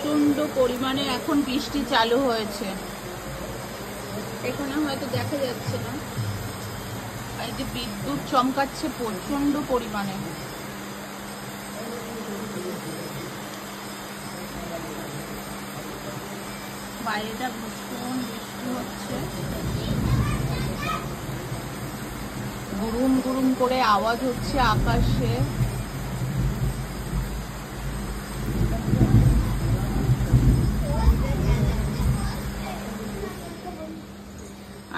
প্রচন্ড পরিমাণে এখন বৃষ্টি চালু হয়েছে। এখানে হয়তো দেখা যাচ্ছে না, এই যে বিদ্যুৎ চমকাচ্ছে প্রচন্ড পরিমাণে। বাইরেটা ভীষণ বৃষ্টি হচ্ছে, গুরুম গুরুম করে আওয়াজ হচ্ছে আকাশে।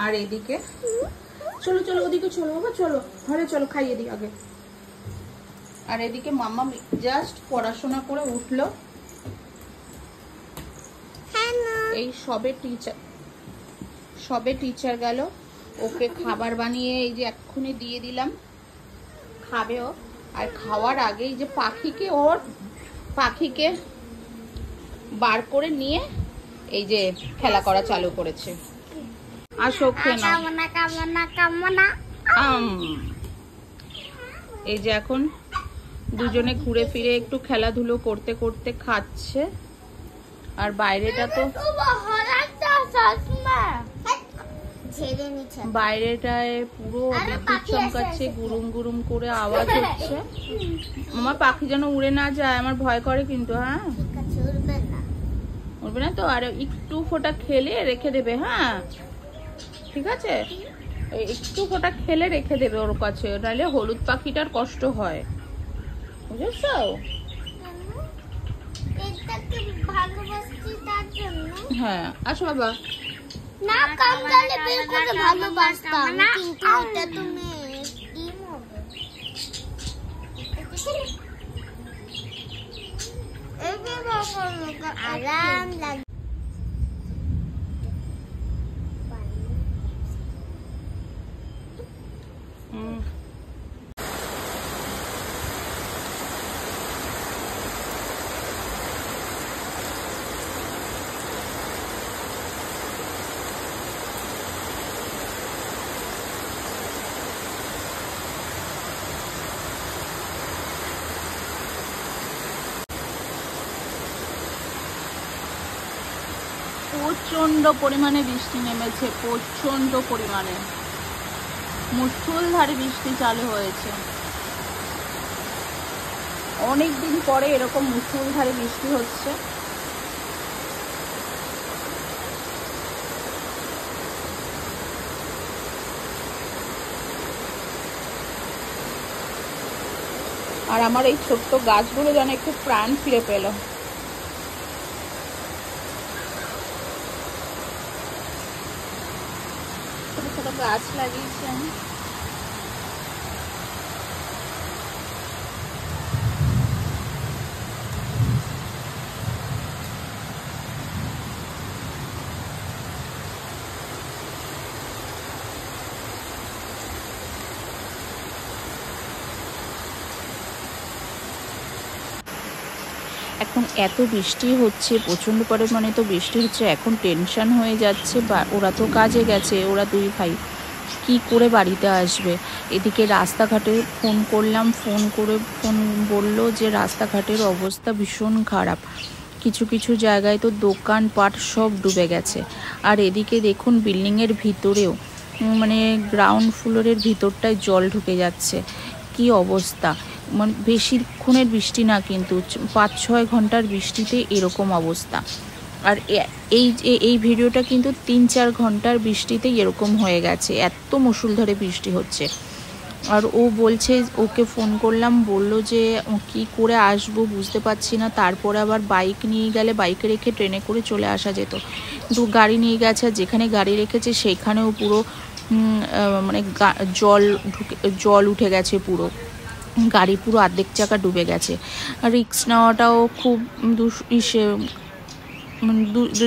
আর এদিকে চলো চলো ওদিকে চলো বাবা, চলো ঘরে চলো, খাইয়ে দিই আগে। আর এদিকে মাম্মা জাস্ট পড়াশোনা করে উঠলো, এই সবে টিচার গেল, ওকে খাবার বানিয়ে এই যে এক্ষুনি দিয়ে দিলাম, খাবেও। আর খাওয়ার আগে এই যে পাখিকে বার করে নিয়ে এই যে খেলা করা চালু করেছে। আসো খেয়ে নাও। এই যে এখন দুজনে ঘুরে ফিরে একটু খেলাধুলো করতে করতে খাচ্ছে। আর বাইরেটা তো বাইরেটায় পুরো বিদ্যুৎ চমকাচ্ছে, গুরুম গুরুম করে আওয়াজ হচ্ছে। আমার পাখি যেন উড়ে না যায়, আমার ভয় করে কিন্তু। হ্যাঁ উড়বে না তো, আর একটু ফোঁটা খেলে রেখে দেবে। হ্যাঁ ঠিক আছে, একটু ফোঁটা খেলে রেখে দেবে ওর কাছে, নাহলে হলুদ পাখিটার কষ্ট হয়, বুঝেছো? হ্যাঁ আসো বাবা। না কাঙ্গালে বের করে ভালোবাসতাম, কিন্তু এটা তুমি ডিম হবে। এই যে বাবা আরাম লাগে। প্রচন্ড পরিমাণে বৃষ্টি নেমেছে, প্রচন্ড পরিমাণে মুষলধারে বৃষ্টি চালু হয়েছে। অনেকদিন পরে এরকম মুষলধারে বৃষ্টি হচ্ছে। আর আমার এই ছোট্ট গাছগুলো যেন একটু প্রাণ ফিরে পেল। ছোট ছোট গাছ লাগিয়েছি আমি। এখন এত বৃষ্টি হচ্ছে, প্রচণ্ড পরিমাণে তো বৃষ্টি হচ্ছে, এখন টেনশন হয়ে যাচ্ছে। ওরা তো কাজে গেছে, ওরা দুই ভাই কি করে বাড়িতে আসবে। এদিকে রাস্তাঘাটে ফোন করলাম, ফোন বললো যে রাস্তাঘাটের অবস্থা ভীষণ খারাপ, কিছু কিছু জায়গায় তো দোকানপাট সব ডুবে গেছে। আর এদিকে দেখুন বিল্ডিংয়ের ভিতরেও, মানে গ্রাউন্ড ফ্লোরের ভিতরটায় জল ঢুকে যাচ্ছে। কি অবস্থা, মানে বেশিক্ষণের বৃষ্টি না, কিন্তু 5-6 ঘন্টার বৃষ্টিতে এরকম অবস্থা। আর এই ভিডিওটা কিন্তু 3-4 ঘন্টার বৃষ্টিতে এরকম হয়ে গেছে, এত মুষলধারে বৃষ্টি হচ্ছে। আর ও বলছে, ওকে ফোন করলাম, বলল যে কি করে আসবো বুঝতে পারছি না। তারপরে আবার বাইক নিয়ে গেলে বাইকে রেখে ট্রেনে করে চলে আসা যেত, কিন্তু গাড়ি নিয়ে গেছে, আর যেখানে গাড়ি রেখেছে সেখানেও পুরো মানে জল উঠে গেছে, পুরো গাড়ি পুরো অর্ধেক চাকা ডুবে গেছে। আর রিক্স নেওয়াটাও খুব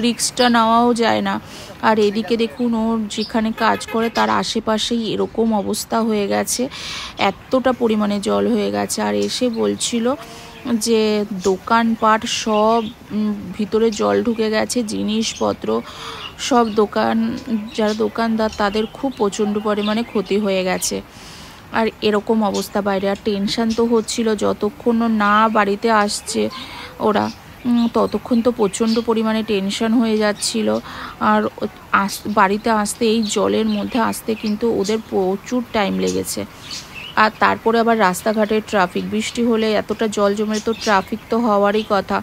রিক্সটা নেওয়াও যায় না। আর এদিকে দেখুন ওর যেখানে কাজ করে তার আশেপাশেই এরকম অবস্থা হয়ে গেছে, এতটা পরিমাণে জল হয়ে গেছে। আর এসে বলছিল যে দোকানপাট সব ভিতরে জল ঢুকে গেছে, জিনিসপত্র সব যারা দোকানদার তাদের খুব প্রচণ্ড পরিমাণে ক্ষতি হয়ে গেছে। আর এরকম অবস্থা বাইরে। আর টেনশান তো হচ্ছিল যতক্ষণ না বাড়িতে আসছে ওরা, ততক্ষণ তো প্রচণ্ড পরিমাণে টেনশন হয়ে যাচ্ছিল। আর বাড়িতে আসতে, এই জলের মধ্যে আসতে কিন্তু ওদের প্রচুর টাইম লেগেছে। আর তারপরে আবার রাস্তাঘাটে ট্রাফিক, বৃষ্টি হলে এতটা জল জমে তো ট্রাফিক তো হওয়ারই কথা।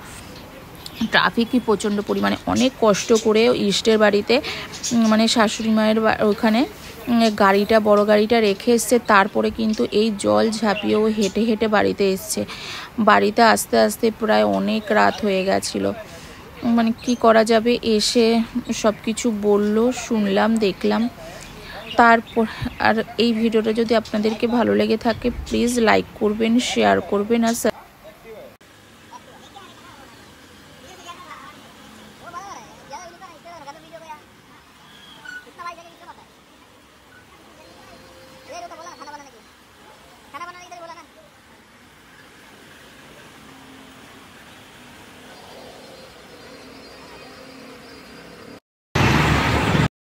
ট্রাফিকই প্রচণ্ড পরিমাণে, অনেক কষ্ট করে ইষ্টের বাড়িতে মানে শাশুড়ি মায়ের ওখানে গাড়িটা, বড় গাড়িটা রেখে এসছে। তারপরে কিন্তু এই জল ঝাঁপিয়েও হেঁটে হেঁটে বাড়িতে এসছে। বাড়িতে আসতে আসতে প্রায় অনেক রাত হয়ে গেছিলো। মানে কি করা যাবে, এসে সব কিছু বললো, শুনলাম, দেখলাম। তারপর আর এই ভিডিওটা যদি আপনাদেরকে ভালো লেগে থাকে প্লিজ লাইক করবেন, শেয়ার করবেন আর